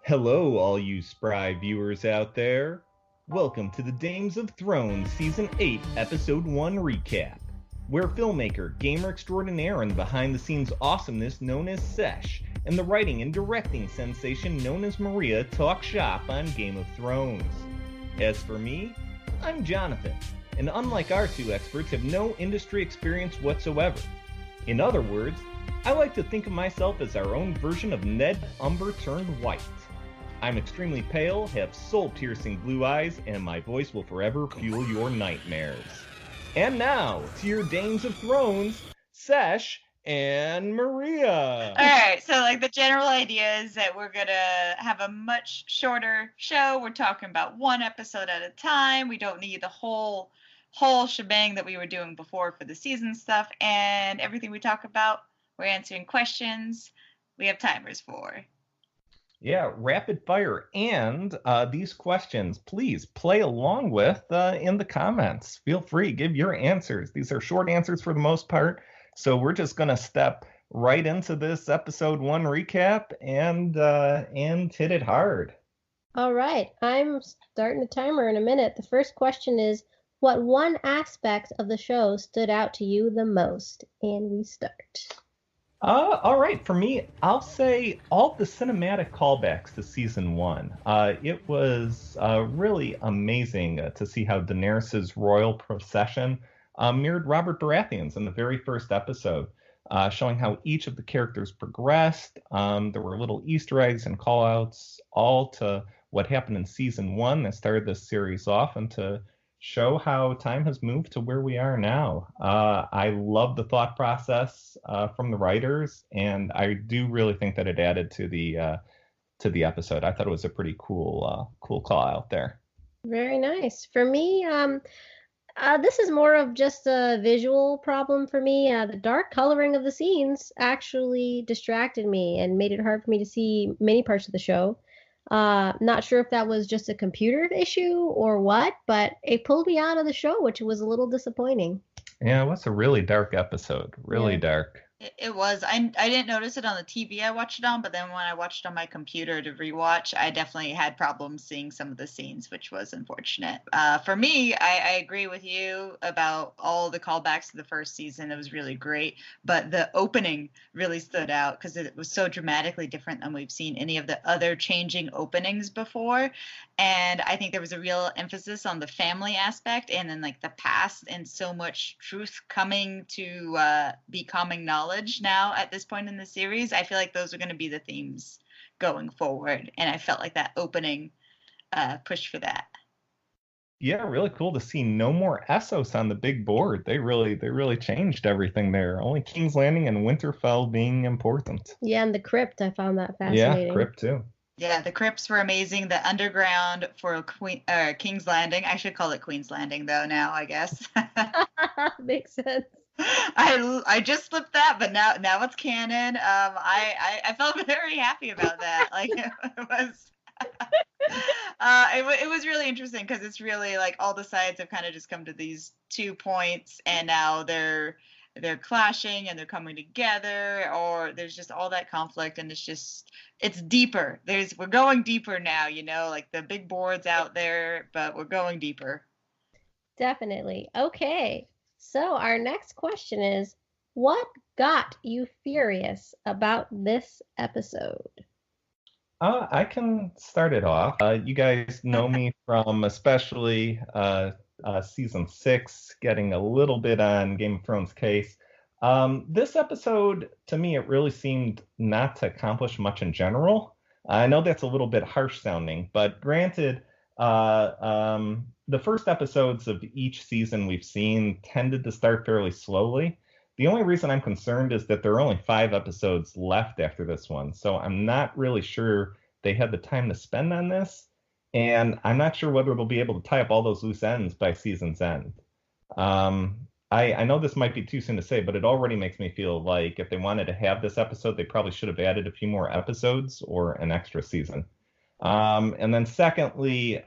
Hello, all you spry viewers out there. Welcome to the Dames of Thrones Season 8, Episode 1 recap, where filmmaker, gamer extraordinaire, and behind the scenes awesomeness known as Sesh, and the writing and directing sensation known as Maria talk shop on Game of Thrones. As for me, I'm Jonathan, and unlike our two experts, have no industry experience whatsoever. In other words, I like to think of myself as our own version of Ned Umber turned white. I'm extremely pale, have soul-piercing blue eyes, and my voice will forever fuel your nightmares. And now, to your Dames of Thrones, Sesh and Maria. All right, so like the general idea is that we're gonna have a much shorter show. We're talking about one episode at a time. We don't need the whole shebang that we were doing before for the season stuff. And everything we talk about, we're answering questions. We have timers for. Yeah, rapid fire. And these questions, please play along with in the comments. Feel free, give your answers. These are short answers for the most part. So we're just going to step right into this episode 1 recap and hit it hard. All right, I'm starting the timer in a minute. The first question is, what one aspect of the show stood out to you the most? And we start. All right, for me, I'll say all the cinematic callbacks to season 1. It was really amazing to see how Daenerys' royal procession mirrored Robert Baratheon's in the very first episode, showing how each of the characters progressed. There were little Easter eggs and callouts, all to what happened in season 1 that started this series off, and to show how time has moved to where we are now. I love the thought process from the writers, and I do really think that it added to the episode. I thought it was a pretty cool call out there. Very nice. For me, this is more of just a visual problem for me. The dark coloring of the scenes actually distracted me and made it hard for me to see many parts of the show. Not sure if that was just a computer issue or what, but it pulled me out of the show, which was a little disappointing. Yeah, it was a really dark episode. Really dark. It was. I didn't notice it on the TV I watched it on, but then when I watched on my computer to rewatch, I definitely had problems seeing some of the scenes, which was unfortunate. For me, I agree with you about all the callbacks to the first season. It was really great, but the opening really stood out because it was so dramatically different than we've seen any of the other changing openings before. And I think there was a real emphasis on the family aspect and then like the past and so much truth coming to be common knowledge now at this point in the series. I feel like those are going to be the themes going forward. And I felt like that opening pushed for that. Yeah, really cool to see no more Essos on the big board. They really changed everything there. Only King's Landing and Winterfell being important. Yeah, and the crypt, I found that fascinating. Yeah, crypt too. Yeah, the crypts were amazing. The underground for King's Landing. I should call it Queen's Landing, though, now, I guess. Makes sense. I just slipped that, but now it's canon. I felt very happy about that. Like, it was... it was really interesting because it's really like all the sides have kind of just come to these 2 points, and now they're clashing and they're coming together, or there's just all that conflict, and it's deeper. We're going deeper now, like the big board's out there, but we're going deeper. Definitely. Okay. So our next question is, what got you furious about this episode? I can start it off. You guys know me from especially season 6, getting a little bit on Game of Thrones case. This episode, to me, it really seemed not to accomplish much in general. I know that's a little bit harsh sounding, but granted, the first episodes of each season we've seen tended to start fairly slowly. The only reason I'm concerned is that there are only 5 episodes left after this one, so I'm not really sure they had the time to spend on this, and I'm not sure whether they'll be able to tie up all those loose ends by season's end. I know this might be too soon to say, but it already makes me feel like if they wanted to have this episode, they probably should have added a few more episodes or an extra season. And then secondly,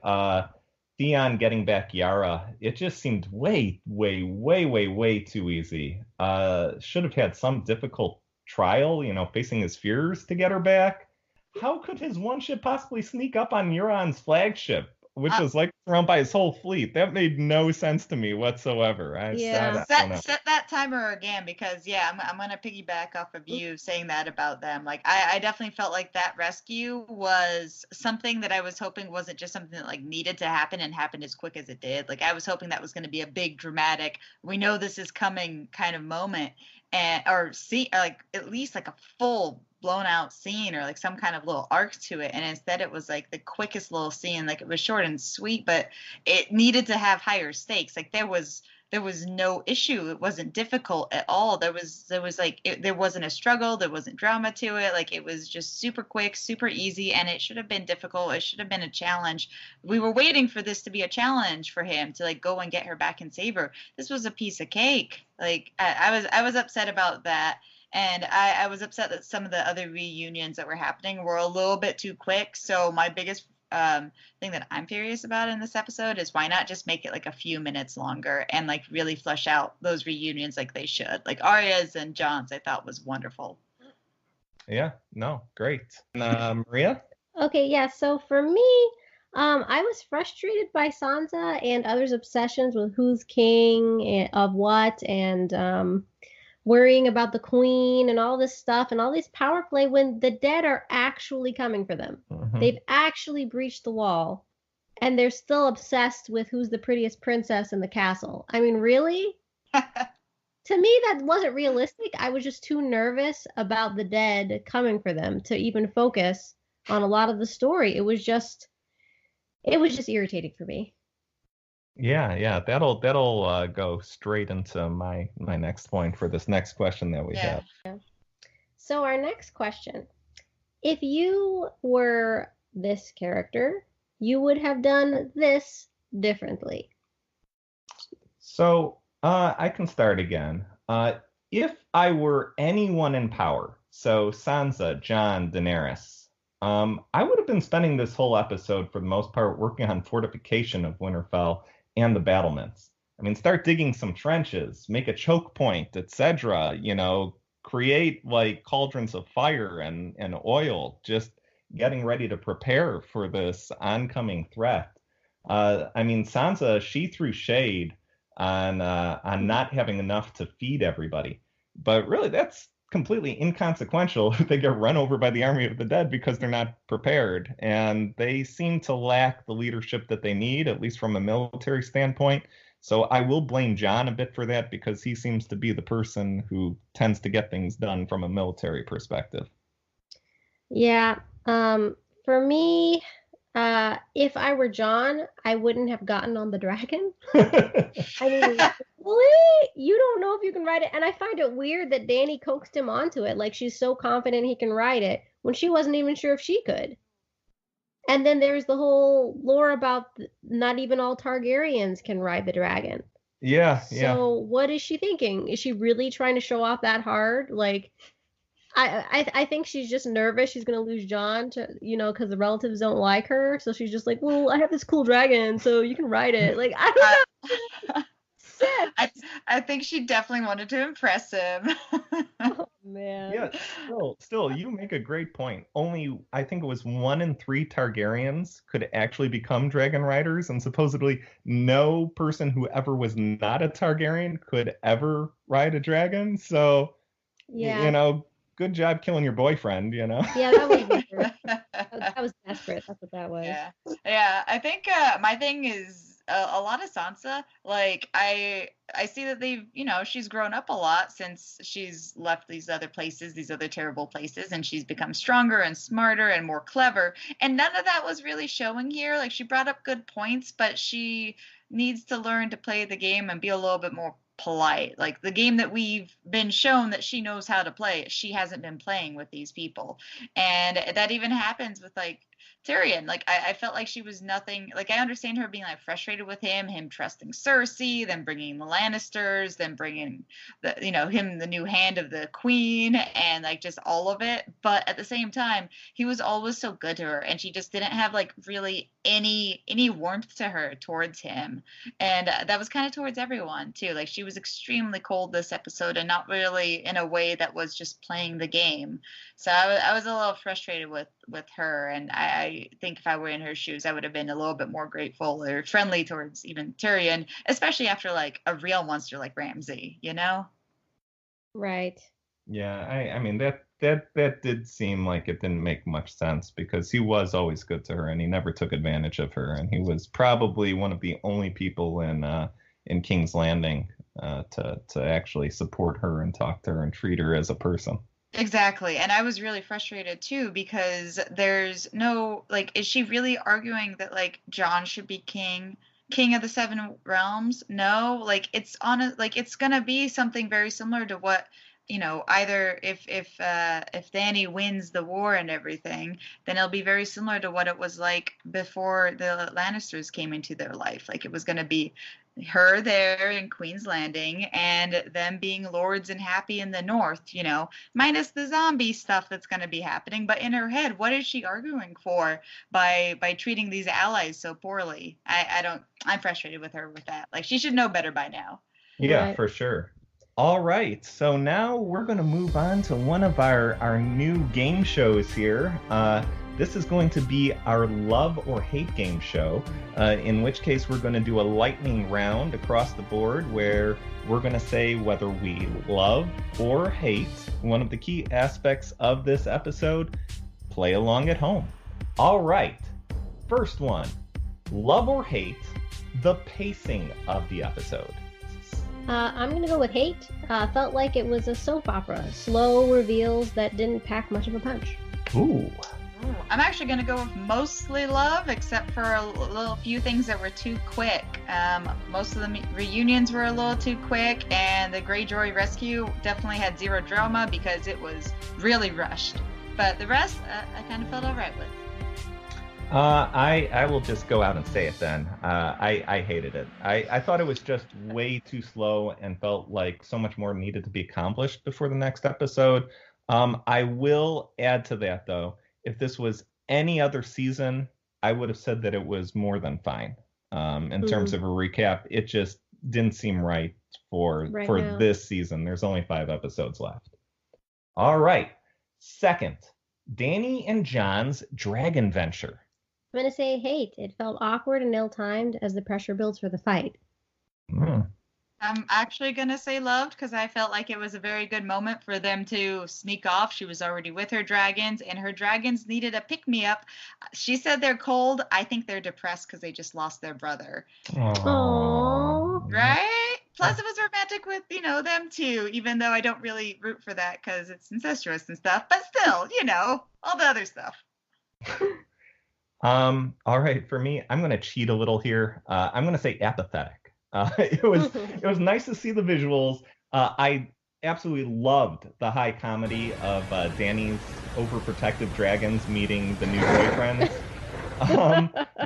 Theon getting back Yara, it just seemed way too easy. Should have had some difficult trial, facing his fears to get her back. how could his one ship possibly sneak up on Euron's flagship, which Uh, was like surrounded by his whole fleet? That made no sense to me whatsoever. Yeah. I don't know. set that timer again, because yeah, I'm gonna piggyback off of you saying that about them. Like I definitely felt like that rescue was something that I was hoping wasn't just something that like needed to happen and happened as quick as it did. Like I was hoping that was going to be a big dramatic, we know this is coming kind of moment, and or see, or like at least like a full blown out scene or like some kind of little arc to it. And instead it was like the quickest little scene. Like it was short and sweet, but it needed to have higher stakes. Like there was no issue. It wasn't difficult at all. There was like there wasn't a struggle. There wasn't drama to it. Like it was just super quick, super easy, and it should have been difficult. It should have been a challenge. We were waiting for this to be a challenge for him to like go and get her back and save her. This was a piece of cake. Like I was upset about that. And I was upset that some of the other reunions that were happening were a little bit too quick. So my biggest thing that I'm curious about in this episode is why not just make it like a few minutes longer and like really flesh out those reunions like they should. Like Arya's and John's, I thought was wonderful. Yeah, no, great. And, Maria? Okay, yeah. So for me, I was frustrated by Sansa and others' obsessions with who's king of what, and worrying about the queen and all this stuff and all this power play when the dead are actually coming for them. Mhm. They've actually breached the wall, and they're still obsessed with who's the prettiest princess in the castle. I mean, really? To me, that wasn't realistic. I was just too nervous about the dead coming for them to even focus on a lot of the story. It was just irritating for me. Yeah, that'll go straight into my next point for this next question that we Yeah. have. So our next question. If you were this character, you would have done this differently. So I can start again. If I were anyone in power, so Sansa, Jon, Daenerys, I would have been spending this whole episode for the most part working on fortification of Winterfell and the battlements. I mean, start digging some trenches, make a choke point, etc. Create like cauldrons of fire and oil, just getting ready to prepare for this oncoming threat. I mean, Sansa, she threw shade on not having enough to feed everybody. But really, that's completely inconsequential if they get run over by the army of the dead because they're not prepared. And they seem to lack the leadership that they need, at least from a military standpoint. So I will blame Jon a bit for that because he seems to be the person who tends to get things done from a military perspective. Yeah. For me, if I were Jon, I wouldn't have gotten on the dragon. I mean, really? You don't know if you can ride it. And I find it weird that Dany coaxed him onto it. Like she's so confident he can ride it when she wasn't even sure if she could. And then there's the whole lore about not even all Targaryens can ride the dragon. Yeah. So what is she thinking? Is she really trying to show off that hard? Like, I think she's just nervous. She's gonna lose Jon to because the relatives don't like her. So she's just like, well, I have this cool dragon, so you can ride it. Like I don't know. I think she definitely wanted to impress him. Oh man. Yeah, still, you make a great point. Only, I think it was 1 in 3 Targaryens could actually become dragon riders, and supposedly no person who ever was not a Targaryen could ever ride a dragon. So, Yeah. Good job killing your boyfriend, Yeah, that was weird. That was desperate. That's what that was. Yeah. I think my thing is a lot of Sansa. Like I see that they've she's grown up a lot since she's left these other places, these other terrible places, and she's become stronger and smarter and more clever. And none of that was really showing here. Like she brought up good points, but she needs to learn to play the game and be a little bit more polite. Like the game that we've been shown that she knows how to play, she hasn't been playing with these people. And that even happens with like Tyrion. Like I felt like she was nothing. Like I understand her being like frustrated with him trusting Cersei, then bringing the Lannisters, then bringing the him the new hand of the Queen, and like just all of it. But at the same time, he was always so good to her, and she just didn't have like really any warmth to her towards him, and that was kind of towards everyone too. Like she was extremely cold this episode, and not really in a way that was just playing the game. So I was a little frustrated with her, and I think if I were in her shoes, I would have been a little bit more grateful or friendly towards even Tyrion, especially after like a real monster like Ramsay, you know? Right. Yeah, I mean that did seem like it didn't make much sense because he was always good to her and he never took advantage of her, and he was probably one of the only people in King's Landing to actually support her and talk to her and treat her as a person. Exactly. And I was really frustrated too because there's no like is she really arguing that like Jon should be king of the seven realms? No, like it's on a like it's going to be something very similar to what either if Dany wins the war and everything, then it'll be very similar to what it was like before the Lannisters came into their life. Like it was going to be her there in Queen's Landing and them being lords and happy in the north, minus the zombie stuff that's going to be happening. But in her head, what is she arguing for by treating these allies so poorly? I'm frustrated with her with that. Like she should know better by now. Yeah, Right. for sure. All right, so now we're going to move on to one of our new game shows here. This is going to be our love or hate game show, in which case we're going to do a lightning round across the board where we're going to say whether we love or hate one of the key aspects of this episode. Play along at home. All right, first one, love or hate the pacing of the episode. I'm gonna go with hate. Felt like it was a soap opera. Slow reveals that didn't pack much of a punch. Ooh. I'm actually going to go with mostly love, except for a little few things that were too quick. Most of the reunions were a little too quick, and the Greyjoy rescue definitely had zero drama because it was really rushed. But the rest, I kind of felt all right with. I will just go out and say it then. I hated it. I thought it was just way too slow and felt like so much more needed to be accomplished before the next episode. I will add to that though. If this was any other season, I would have said that it was more than fine. In terms of a recap, it just didn't seem right for now. this season. There's only 5 episodes left. All right. Second, Dany and Jon's dragon venture. I'm gonna say hate. It felt awkward and ill-timed as the pressure builds for the fight. I'm actually going to say loved because I felt like it was a very good moment for them to sneak off. She was already with her dragons, and her dragons needed a pick-me-up. She said they're cold. I think they're depressed because they just lost their brother. Aww. Right? Plus, it was romantic with, them too, even though I don't really root for that because it's incestuous and stuff. But still, all the other stuff. All right, for me, I'm going to cheat a little here. I'm going to say apathetic. It was nice to see the visuals. I absolutely loved the high comedy of Dany's overprotective dragons meeting the new boyfriends.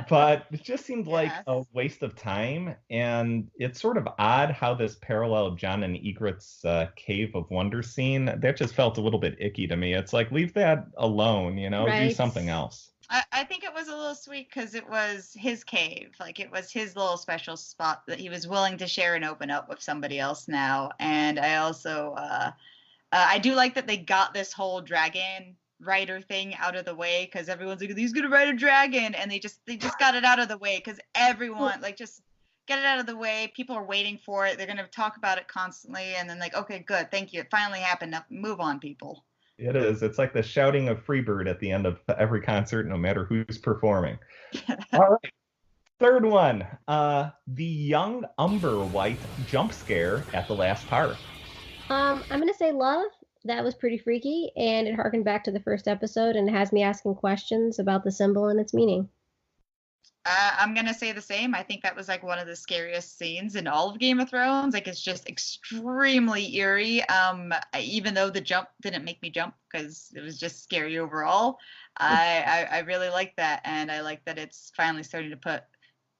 But it just seemed like a waste of time, and it's sort of odd how this paralleled Jon and Ygritte's Cave of Wonder scene. That just felt a little bit icky to me. It's like, leave that alone, Right. do something else. I think it was a little sweet because it was his cave. Like it was his little special spot that he was willing to share and open up with somebody else now. And I also, I do like that they got this whole dragon rider thing out of the way because everyone's like, he's going to ride a dragon. And they just got it out of the way because everyone, like, just get it out of the way. People are waiting for it. They're going to talk about it constantly. And then like, okay, good. Thank you. It finally happened. Now move on, people. It is. It's like the shouting of Freebird at the end of every concert, no matter who's performing. All right. Third one. The young Umber White jump scare at the last hearth. I'm gonna say love. That was pretty freaky, and it harkened back to the first episode, and it has me asking questions about the symbol and its meaning. I'm gonna say the same. I think that was like one of the scariest scenes in all of Game of Thrones. Like it's just extremely eerie. Even though the jump didn't make me jump because it was just scary overall. I really like that, and I like that it's finally starting to put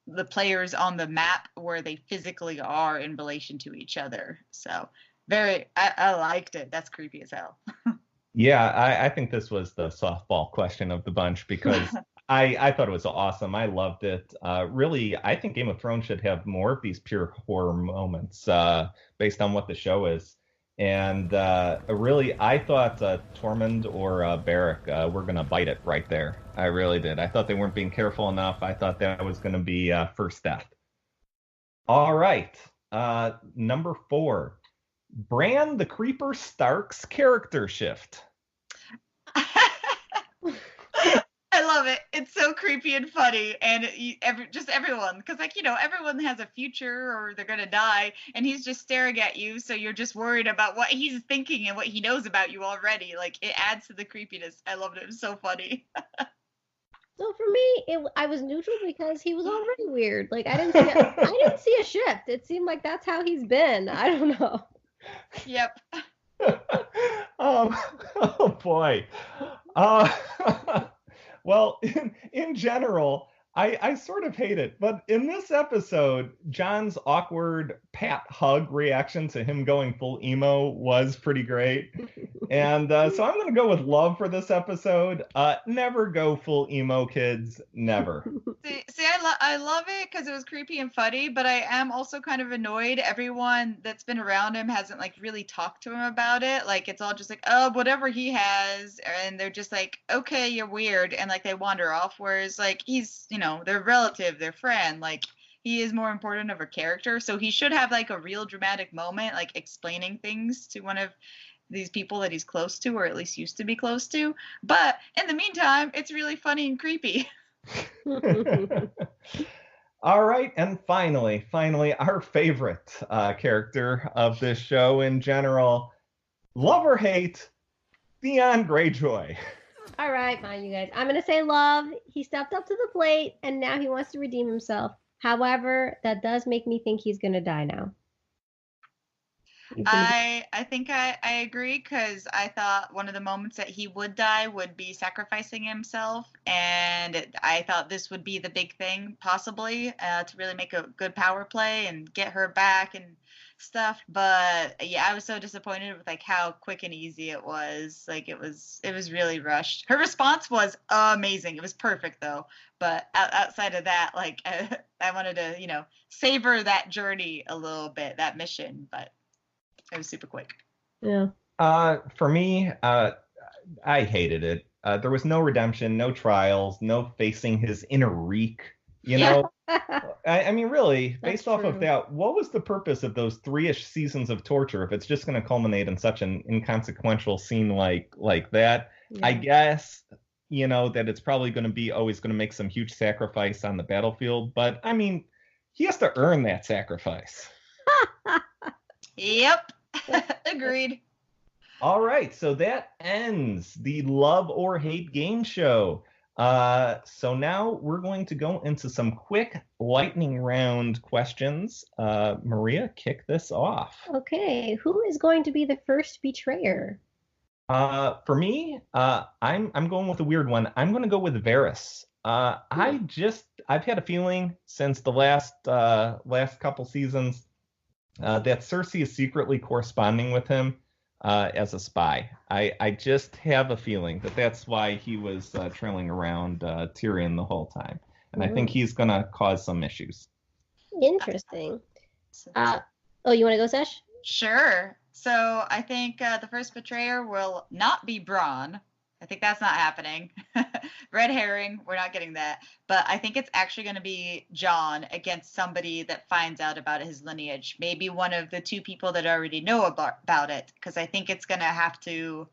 the players on the map where they physically are in relation to each other. So I liked it. That's creepy as hell. Yeah, I think this was the softball question of the bunch because I thought it was awesome. I loved it. Really, I think Game of Thrones should have more of these pure horror moments based on what the show is. And really, I thought Tormund or Beric were going to bite it right there. I really did. I thought they weren't being careful enough. I thought that was going to be first death. All right. Number 4. Bran the Creeper Stark's character shift. I love it. It's so creepy and funny, and just everyone, because like everyone has a future or they're gonna die, and he's just staring at you, so you're just worried about what he's thinking and what he knows about you already. Like it adds to the creepiness. I loved it. It was so funny. So for me, I was neutral because he was already weird. Like I didn't see a shift. It seemed like that's how he's been. I don't know. Yep. Oh boy. Uh, well, in general, I sort of hate it, but in this episode, John's awkward pat hug reaction to him going full emo was pretty great. And so I'm going to go with love for this episode. Never go full emo, kids. Never. See, I love it because it was creepy and funny, but I am also kind of annoyed. Everyone that's been around him hasn't like really talked to him about it. Like it's all just like, oh, whatever he has, and they're just like, okay, you're weird, and like they wander off. Whereas like he's, their relative, their friend, like he is more important of a character, so he should have like a real dramatic moment, like explaining things to one of these people that he's close to, or at least used to be close to. But in the meantime, it's really funny and creepy. All right, and finally, our favorite character of this show in general, love or hate, Theon Greyjoy. All right, fine, you guys. I'm gonna say love. He stepped up to the plate, and now he wants to redeem himself. However, that does make me think he's gonna die now. I think I agree because I thought one of the moments that he would die would be sacrificing himself, and I thought this would be the big thing possibly to really make a good power play and get her back and stuff. But yeah, I was so disappointed with like how quick and easy it was. Like it was really rushed. Her response was amazing. It was perfect though. But outside of that, like I wanted to savor that journey a little bit, that mission, but it was super quick. Yeah. For me, I hated it. There was no redemption, no trials, no facing his inner reek. I mean, really, based off of that, what was the purpose of those 3-ish seasons of torture if it's just going to culminate in such an inconsequential scene like that? Yeah. I guess, that it's probably going to be always going to make some huge sacrifice on the battlefield. But, I mean, he has to earn that sacrifice. Yep. Agreed. All right, so that ends the Love or Hate game show. So now we're going to go into some quick lightning round questions. Maria, kick this off. Okay, who is going to be the first betrayer? For me, I'm going with a weird one. I'm going to go with Varys. I've had a feeling since the last couple seasons that Cersei is secretly corresponding with him as a spy. I just have a feeling that that's why he was trailing around Tyrion the whole time. And I think he's going to cause some issues. Interesting. You want to go, Sesh? Sure. So I think the first betrayer will not be Bronn. I think that's not happening. Red herring, we're not getting that. But I think it's actually going to be Jon against somebody that finds out about his lineage. Maybe one of the 2 people that already know about it, because I think it's going to have to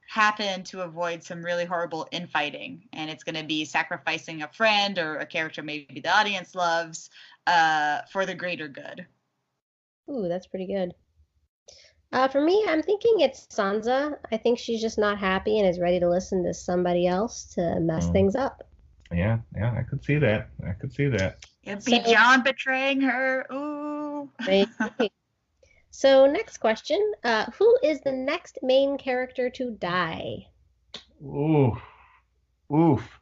happen to avoid some really horrible infighting. And it's going to be sacrificing a friend or a character maybe the audience loves for the greater good. Ooh, that's pretty good. For me, I'm thinking it's Sansa. I think she's just not happy and is ready to listen to somebody else to mess things up. Yeah, I could see that. I could see that. It'd be So, John betraying her. Ooh. maybe. So next question, who is the next main character to die? Ooh, oof.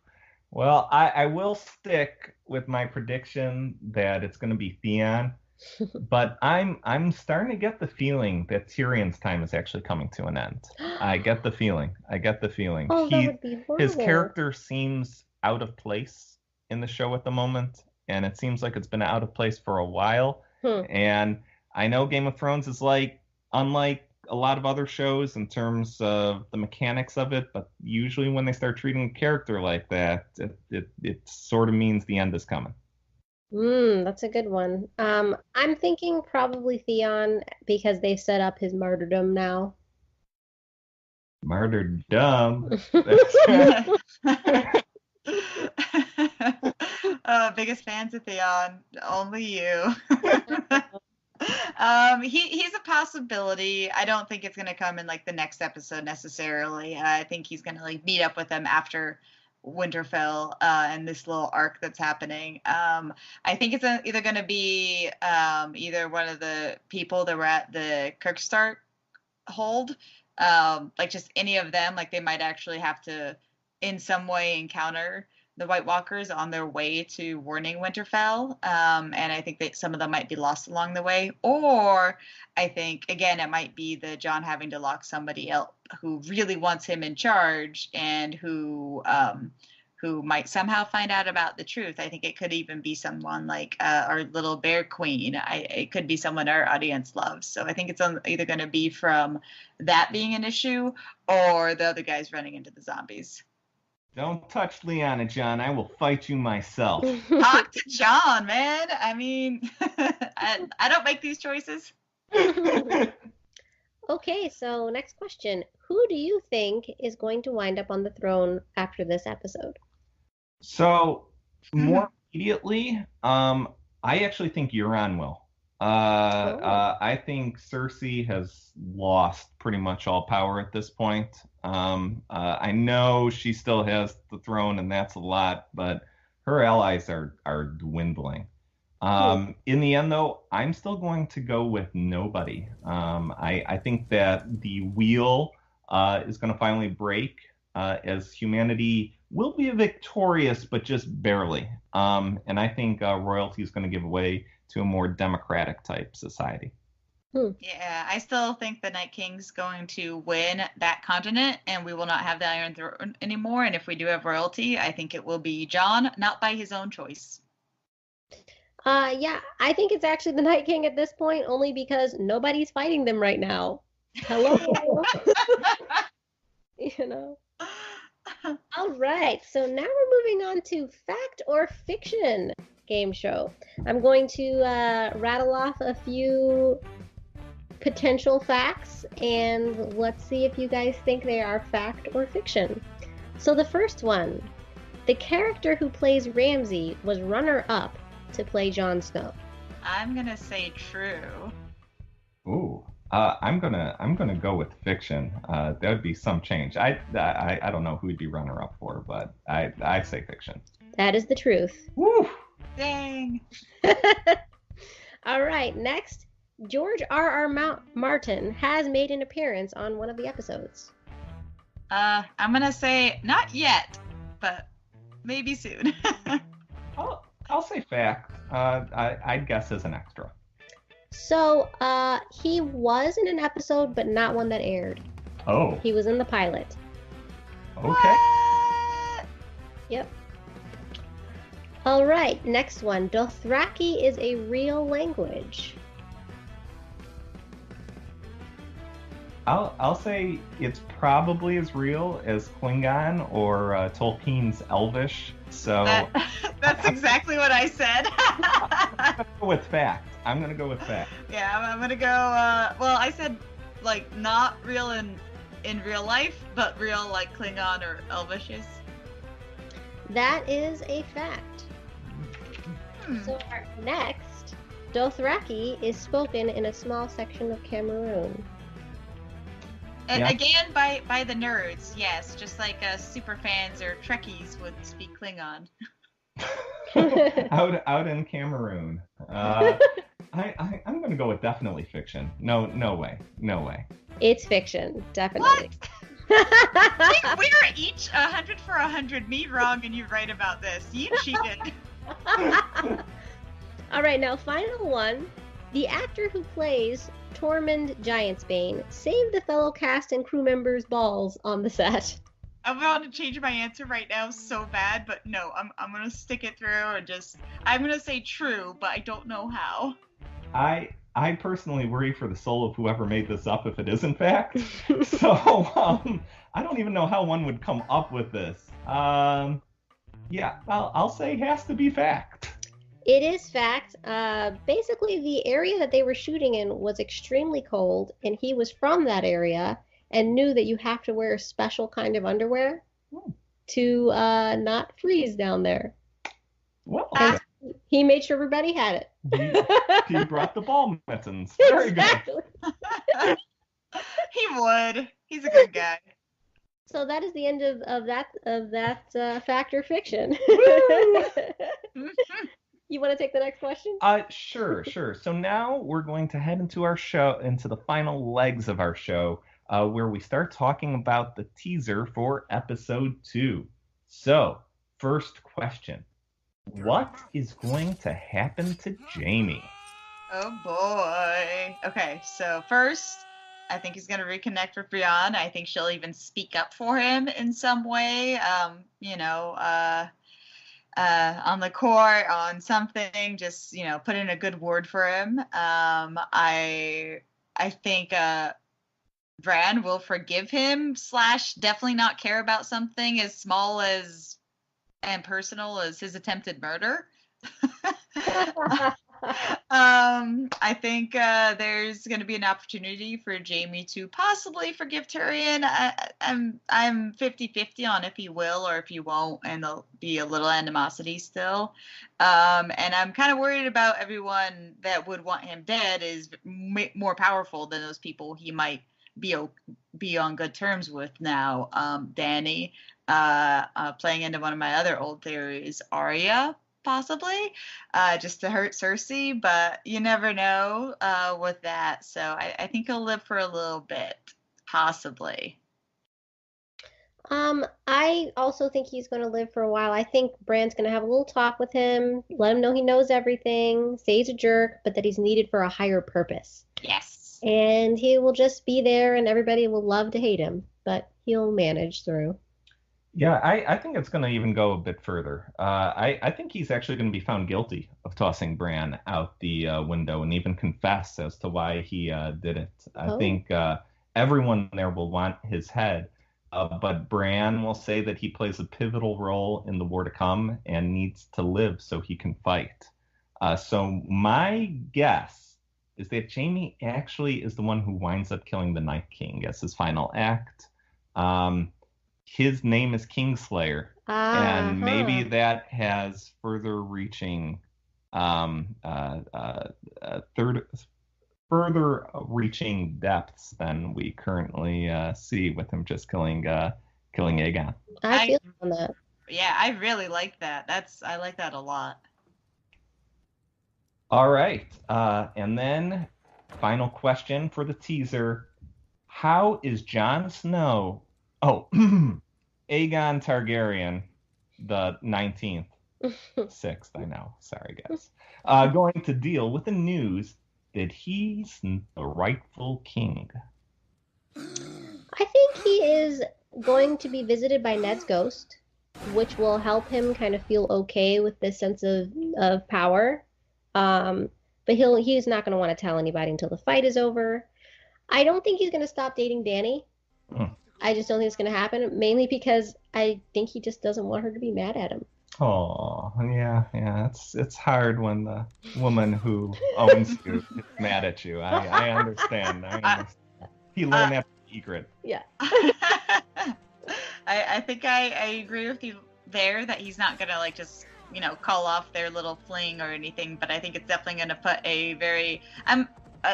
Well, I will stick with my prediction that it's going to be Theon, but I'm starting to get the feeling that Tyrion's time is actually coming to an end. I get the feeling. I get the feeling. Oh, that would be His horrible. character seems out of place in the show at the moment, and it seems like it's been out of place for a while. Hmm. And I know Game of Thrones is like unlike a lot of other shows in terms of the mechanics of it, but usually when they start treating a character like that, it sort of means the end is coming. That's a good one. I'm thinking probably Theon because they set up his martyrdom now. Martyrdom. Biggest fans of Theon, only you. He's a possibility. I don't think it's gonna come in like the next episode necessarily. I think he's gonna like meet up with them after Winterfell and this little arc that's happening. I think it's either gonna be either one of the people that were at the Kirkstart hold, like just any of them. Like they might actually have to in some way encounter the White Walkers on their way to warning Winterfell. And I think that some of them might be lost along the way. Or I think, again, it might be the John having to lock somebody else who really wants him in charge and who might somehow find out about the truth. I think it could even be someone like our little bear queen. It could be someone our audience loves. So I think it's either going to be from that being an issue or the other guys running into the zombies. Don't touch Lyanna, John. I will fight you myself. Talk to John, man. I mean, I don't make these choices. Okay, so next question. Who do you think is going to wind up on the throne after this episode? So, more immediately, I actually think Euron will. I think Cersei has lost pretty much all power at this point. I know she still has the throne, and that's a lot, but her allies are dwindling. In the end, though, I'm still going to go with nobody. I think that the wheel is going to finally break as humanity will be victorious, but just barely. And I think royalty is going to give way to a more democratic type society. Yeah, I still think the Night King's going to win that continent, and we will not have the Iron Throne anymore. And if we do have royalty, I think it will be Jon, not by his own choice. Yeah, I think it's actually the Night King at this point, only because nobody's fighting them right now. Hello. You know. All right, so now we're moving on to fact or fiction game show. I'm going to rattle off a few potential facts, and let's see if you guys think they are fact or fiction. So the first one, the character who plays Ramsay was runner-up to play Jon Snow. I'm gonna say true. Ooh, I'm gonna go with fiction. That would be some change. I don't know who would be runner up for, but I say fiction. That is the truth. Woo! Dang. All right, next, George R.R. Martin has made an appearance on one of the episodes. I'm gonna say not yet, but maybe soon. I'll say fact. I'd guess as an extra. So, he was in an episode, but not one that aired. Oh. He was in the pilot. Okay. What? Yep. All right, next one. Dothraki is a real language. I'll say it's probably as real as Klingon or Tolkien's Elvish. So that's exactly what I said. I'm gonna go with fact. I'm gonna go with fact. Yeah, I'm gonna go. Well, I said like not real in real life, but real like Klingon or Elvish is. That is a fact. So our next, Dothraki is spoken in a small section of Cameroon. Yeah. Again, by the nerds, yes, just like super fans or Trekkies would speak Klingon. out in Cameroon. I'm gonna go with definitely fiction. No way. It's fiction, definitely. What? We were each 100 for 100. Me wrong and you right about this. You cheated. All right, now final one. The actor who plays Tormund Giantsbane saved the fellow cast and crew members' balls on the set. I want to change my answer right now so bad, but no, I'm gonna stick it through and I'm gonna say true, but I don't know how. I personally worry for the soul of whoever made this up if it is in fact. So I don't even know how one would come up with this. Yeah, I'll say has to be fact. It is fact. Basically, the area that they were shooting in was extremely cold, and he was from that area and knew that you have to wear a special kind of underwear to not freeze down there. Well, he made sure everybody had it. He brought the ball mittens. Very exactly. Good. He would. He's a good guy. So that is the end of that fact or fiction. You want to take the next question? Sure. So now we're going to head into the final legs of our show, where we start talking about the teaser for episode 2. So, first question. What is going to happen to Jamie? Oh boy. Okay, so first, I think he's going to reconnect with Brienne. I think she'll even speak up for him in some way. On the court, on something, just, put in a good word for him. I think Bran will forgive him / definitely not care about something as small as and personal as his attempted murder. I think there's going to be an opportunity for Jamie to possibly forgive Tyrion. I'm 50-50 on if he will or if he won't, and there'll be a little animosity still. And I'm kind of worried about everyone that would want him dead is more powerful than those people he might be on good terms with now. Dany, playing into one of my other old theories, Arya, possibly, just to hurt Cersei, but you never know with that. So I think he'll live for a little bit, possibly. I also think he's going to live for a while. I think Bran's going to have a little talk with him, let him know he knows everything, say he's a jerk, but that he's needed for a higher purpose. Yes. And he will just be there, and everybody will love to hate him, but he'll manage through. Yeah, I think it's going to even go a bit further. I think he's actually going to be found guilty of tossing Bran out the window and even confess as to why he did it. I think everyone there will want his head, but Bran will say that he plays a pivotal role in the war to come and needs to live so he can fight. So my guess is that Jaime actually is the one who winds up killing the Night King as his final act. His name is Kingslayer, and maybe that has further-reaching depths than we currently see with him just killing Aegon. I feel on that. Yeah, I really like that. I like that a lot. All right, and then final question for the teaser: how is Jon Snow? Oh, Aegon Targaryen, the 19th, 6th, I know. Sorry, guys. Going to deal with the news that he's the rightful king. I think he is going to be visited by Ned's ghost, which will help him kind of feel okay with this sense of power. But he's not going to want to tell anybody until the fight is over. I don't think he's going to stop dating Dany. I just don't think it's going to happen, mainly because I think he just doesn't want her to be mad at him. Oh, yeah. It's hard when the woman who owns you is mad at you. I understand. He learned that secret. Yeah. I think I agree with you there that he's not going to just call off their little fling or anything, but I think it's definitely going to put a very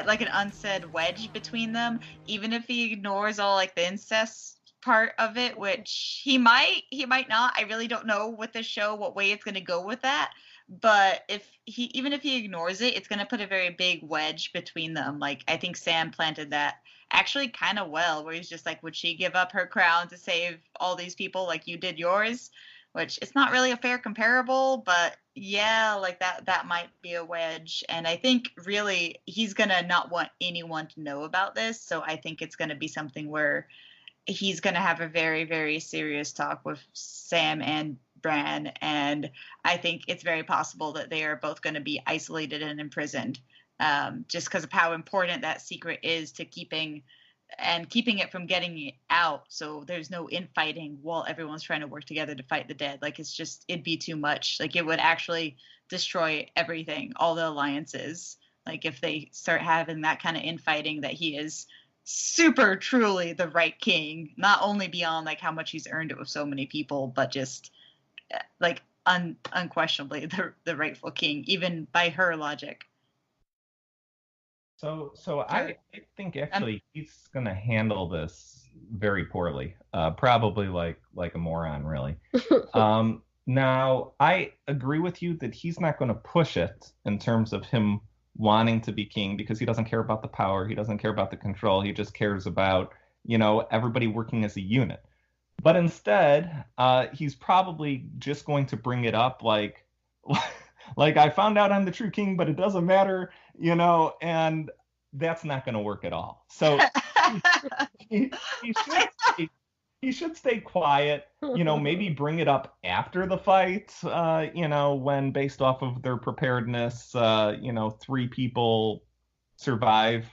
like an unsaid wedge between them, even if he ignores all like the incest part of it, which he might not. I really don't know with this show what way it's going to go with that. But even if he ignores it, it's going to put a very big wedge between them. Like, I think Sam planted that actually kind of well, where he's just like, would she give up her crown to save all these people like you did yours? Which it's not really a fair comparable, but yeah, like that might be a wedge. And I think really he's going to not want anyone to know about this. So I think it's going to be something where he's going to have a very, very serious talk with Sam and Bran, and I think it's very possible that they are both going to be isolated and imprisoned, just because of how important that secret is to keeping it from getting out. So there's no infighting while everyone's trying to work together to fight the dead. Like, it'd be too much. Like, it would actually destroy everything, all the alliances. Like, if they start having that kind of infighting, that he is super truly the right king, not only beyond like how much he's earned it with so many people, but just like unquestionably the rightful king, even by her logic. So I think actually he's gonna handle this very poorly, probably like a moron, really. Now I agree with you that he's not going to push it in terms of him wanting to be king, because he doesn't care about the power, he doesn't care about the control, he just cares about, everybody working as a unit. But instead, he's probably just going to bring it up like I found out I'm the true king, but it doesn't matter, and that's not going to work at all. So he should stay quiet, maybe bring it up after the fight, when based off of their preparedness, 3 people survive.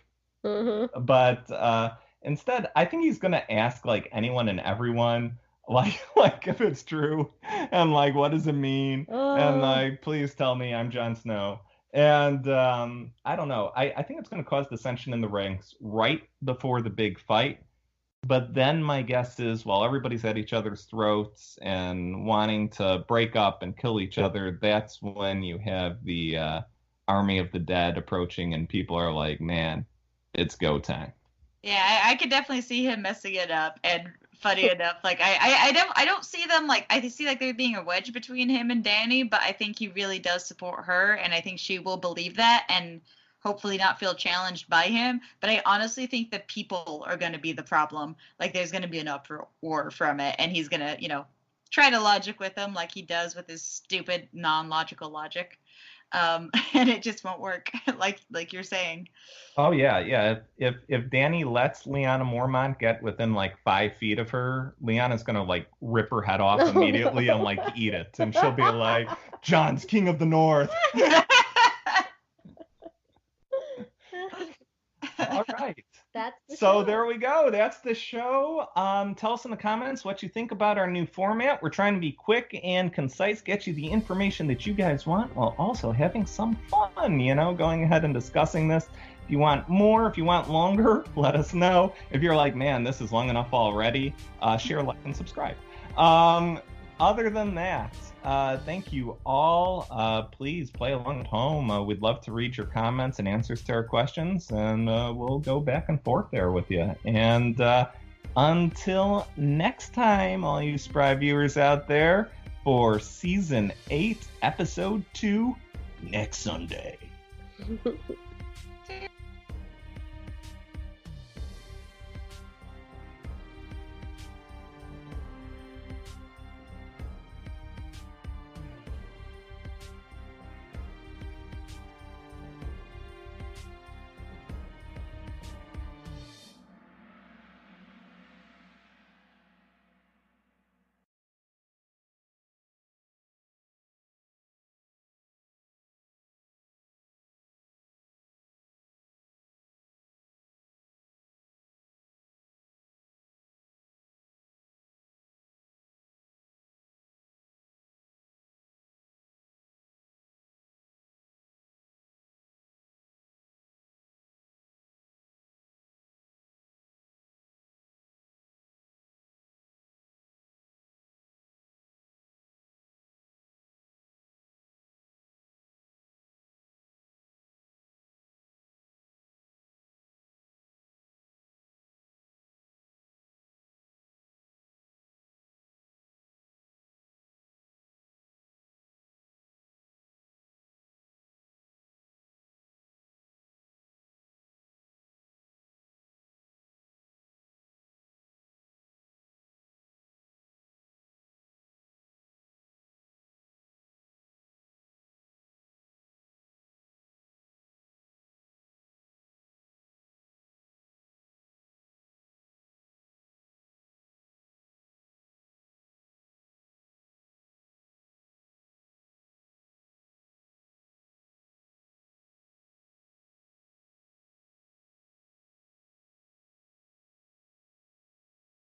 Mm-hmm. But instead, I think he's going to ask like anyone and everyone, like if it's true, and like, what does it mean? And like, please tell me I'm Jon Snow. And I don't know. I think it's going to cause dissension in the ranks right before the big fight. But then my guess is, while everybody's at each other's throats and wanting to break up and kill each other, that's when you have the army of the dead approaching, and people are like, man, it's go time. Yeah, I could definitely see him messing it up. And funny enough, like I don't see them, like I see like there being a wedge between him and Dany, but I think he really does support her, and I think she will believe that and hopefully not feel challenged by him. But I honestly think the people are going to be the problem. Like, there's going to be an uproar from it, and he's going to, try to logic with them like he does with his stupid non-logical logic. And it just won't work, like you're saying. Oh yeah. If Dany lets Lyanna Mormont get within like 5 feet of her, Lyanna's gonna like rip her head off immediately and like eat it, and she'll be like, "Jon's king of the North." All right. So there we go. That's the show. Tell us in the comments what you think about our new format. We're trying to be quick and concise, get you the information that you guys want, while also having some fun, going ahead and discussing this. If you want more, if you want longer, let us know. If you're like, man, this is long enough already, share, like, and subscribe. Other than that, thank you all. Please play along at home. We'd love to read your comments and answers to our questions, and we'll go back and forth there with you. And until next time, all you Spry viewers out there, for Season 8, Episode 2, next Sunday.